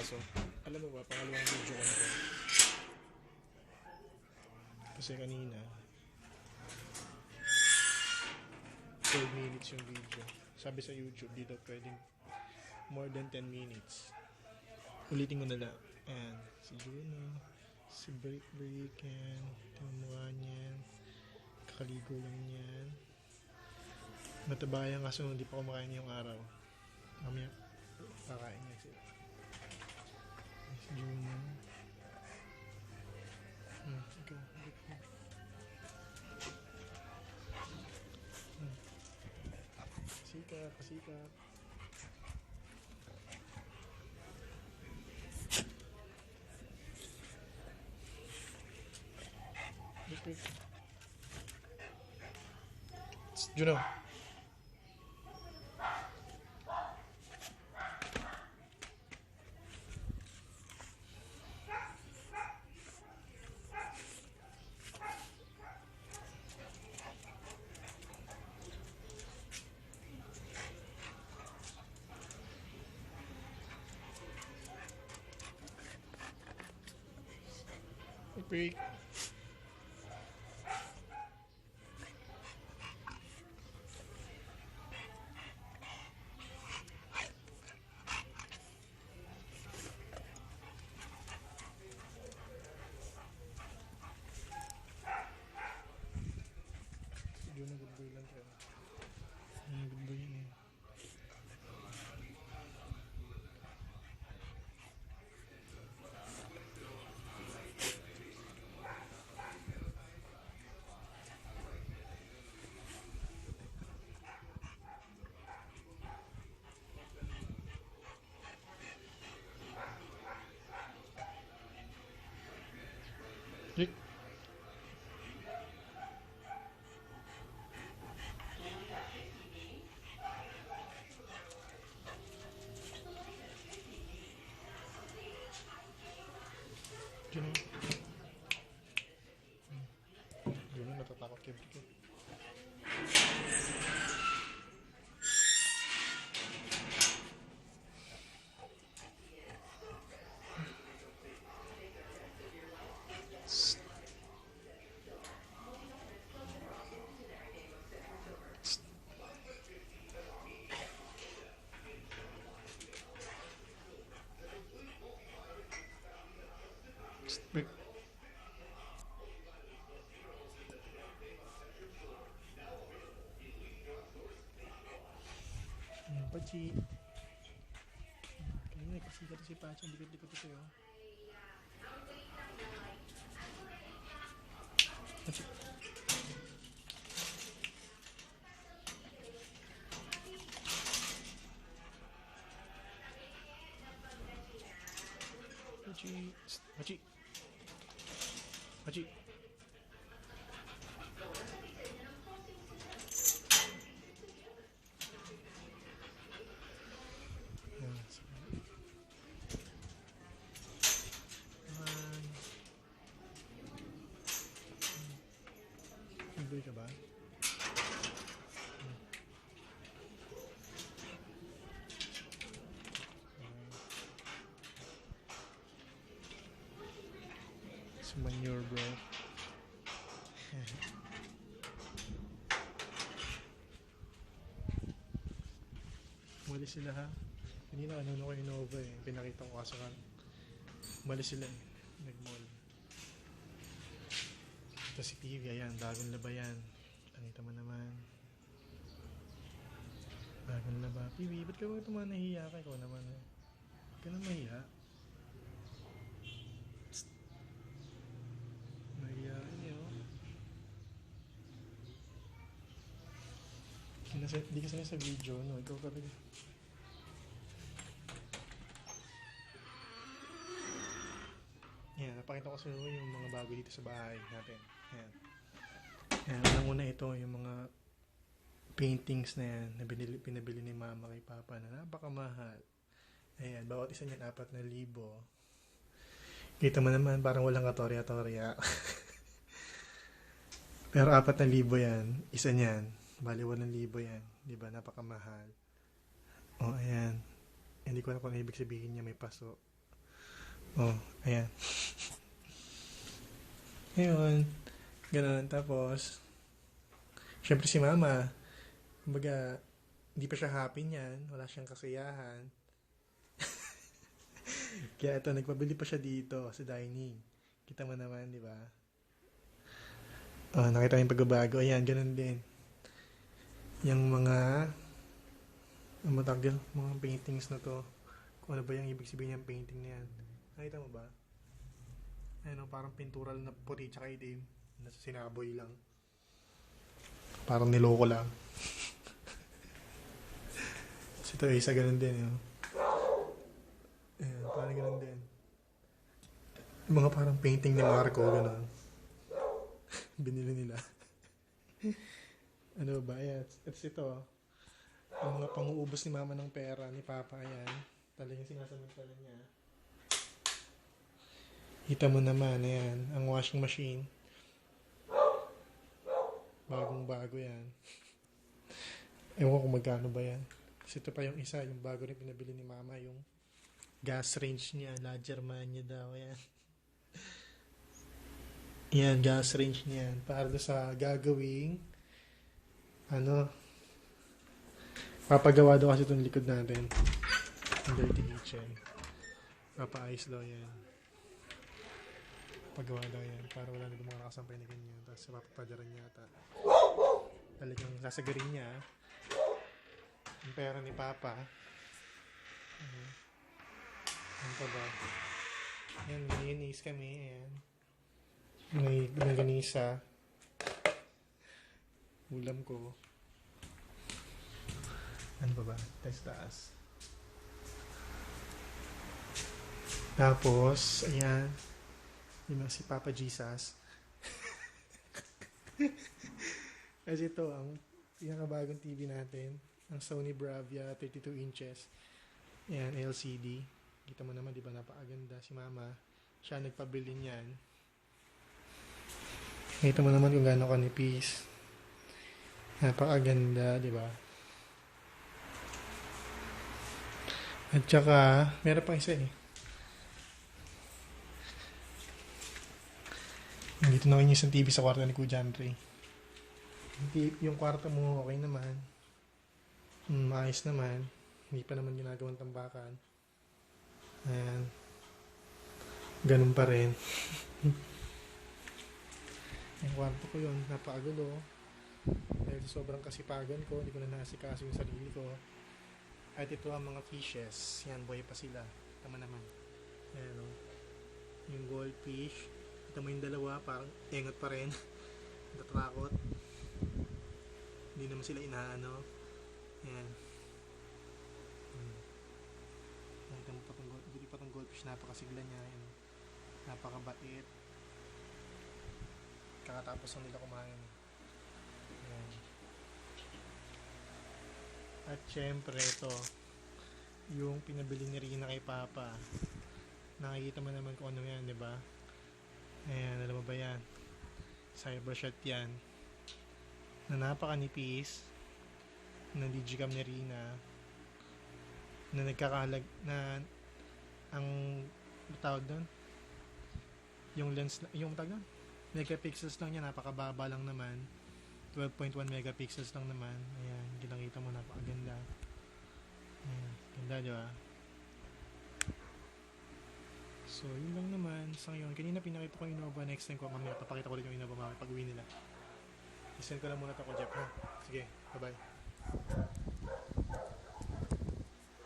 Kaso, alam mo ba, pangalawang video ko na to. Kasi kanina, 12 minutes yung video. Sabi sa YouTube, di daw pwedeng more than 10 minutes. Ulitin ko na lang. Ayan, si Juno, si Break, and timuha niyan. Kakaligo lang niyan. Matabayan kaso hindi pa kumakain yung araw. Mamaya, kakain niya sila. Si Juno. Ikaw. Pasikap. Break. Juno. Break. Juno, good boy lang kayo. Good boy yun eh. Rick. Juno. Juno, natatakot kay Rick. Rick. Pachi. Kanina kasi ka si Pachi, ang likod-likod ko sa'yo. Pachi. Pachi. Nagbuhay ka ba? It's manure, bro. Umalis sila ha. Kanina ano ko yung Nova eh. Pinakita ko kaso kan. Umalis sila eh. Nag-mall. Ito si PV, ayan. Bagong laba yan. Anita mo naman. Bagong laba. PV, ba't ka ba ito mga nahiya ka? Ikaw naman eh. Ba't ka na mahiya? Mahiyain eh oh. Hindi ka sanay sa video, no? Ikaw talaga. Yan, napakita ko sa inyo yung mga bago dito sa bahay natin. Yan. Yan, unang-una ito, yung mga paintings na yan, na pinabili ni mama kay papa na napakamahal. Ayan, bawat isa niyan 4,000. Kita mo naman, parang walang katorya-torya. Pero 4,000 yan, isa niyan. Bali 8,000 yan. Diba, napakamahal. O, ayan. Hindi ko na kung ibig sabihin niya may paso. Oh, ayan. Ngayon, ganun. Tapos, syempre si mama, kumbaga, hindi pa siya happy niyan. Wala siyang kasiyahan. Kaya ito, nagpabili pa siya dito sa dining. Kita mo naman, di ba? Oh, nakita yung pagbabago. Ayan, ganun din. Yung mga, ang matagil, mga paintings na to. Kung ano ba yung ibig sabihin ng painting na yan. Nakita mo ba? Ayun, parang pintural na puti tsaka itim. Nasa sinaboy lang. Parang niloko lang. So ito, isa ganun din. Yun. Ayan, parang ganun din. Yung mga parang painting ni Marco, ganun. Binili nila. Ano ba? Ayan, at ito. Ang mga panguubos ni mama ng pera ni papa, ayan. Talagang sinasamantala niya. Kita mo naman, ayan, ang washing machine. Bagong-bago yan. Ewan ko magkano ba yan. Kasi ito pa yung isa, yung bago rin pinabili ni mama, yung gas range niya, La Germania daw, yan. Yan, gas range niyan. Para sa gagawing, papagawa daw kasi itong likod natin. Ang dirty kitchen. Papaayos daw yan. Pagawa daw yan para wala na mga nakasampay na ganyan, tapos papapadaran niya ata talagang sasagarin niya yung pera ni papa. Ano pa ba yan, mayonnaise kami, ayan, may ganisa ulam ko. Ano pa ba, taas tapos ayan yung si Papa Jesus. Kasi ito, ang pinakabagong TV natin. Ang Sony Bravia 32 inches. Ayan, LCD. Kita mo naman, di ba, napakaganda si Mama. Siya nagpabili niyan. Kita mo naman kung gaano kanipis. Napakaganda, di ba? At saka, meron pa isa eh. Dito na yung isang TV sa kwarto ni Kuya Andre. Yung kwarto mo okay naman. Maayos naman. Hindi pa naman ginagawang tambakan. Ayan. Ganun pa rin. Yung kwarto ko yun, napakagulo. Dahil sobrang kasipagan ko, hindi ko na nasikaso yung sarili ko. At ito ang mga fishes. Yan, buhay pa sila. Tama naman. Ayan o. Yung goldfish. Ito mo yung dalawa, parang engot pa rin. Natatakot. Hindi naman sila inaano. Ayan. Nakita mo pa itong goldfish, napakasigla niya. Ayan. Napakabait. Kakatapos lang nila kumain. Ayan. At syempre ito, yung pinabili ni Rina kay Papa. Nakikita mo naman kung ano yan, di ba? Ayan, alam mo ba yan? Cybershot yan. Na napakanipis. Na digicam ni Rina. Na nagkakalag na ang tawag doon? Yung lens, yung tawag doon? Megapixels lang niya, napakababa lang naman. 12.1 megapixels lang naman. Ayan, ginakita mo, napakaganda. Ayan, ganda, di ba? So, yun lang naman. Sa ngayon, kanina pinakita ko yung Innova. Next time ko, mamaya papakita ko ulit yung Innova mamaya pag-uwi nila. I-send ko lang muna ito ko, Jeff, ha? Sige, bye-bye.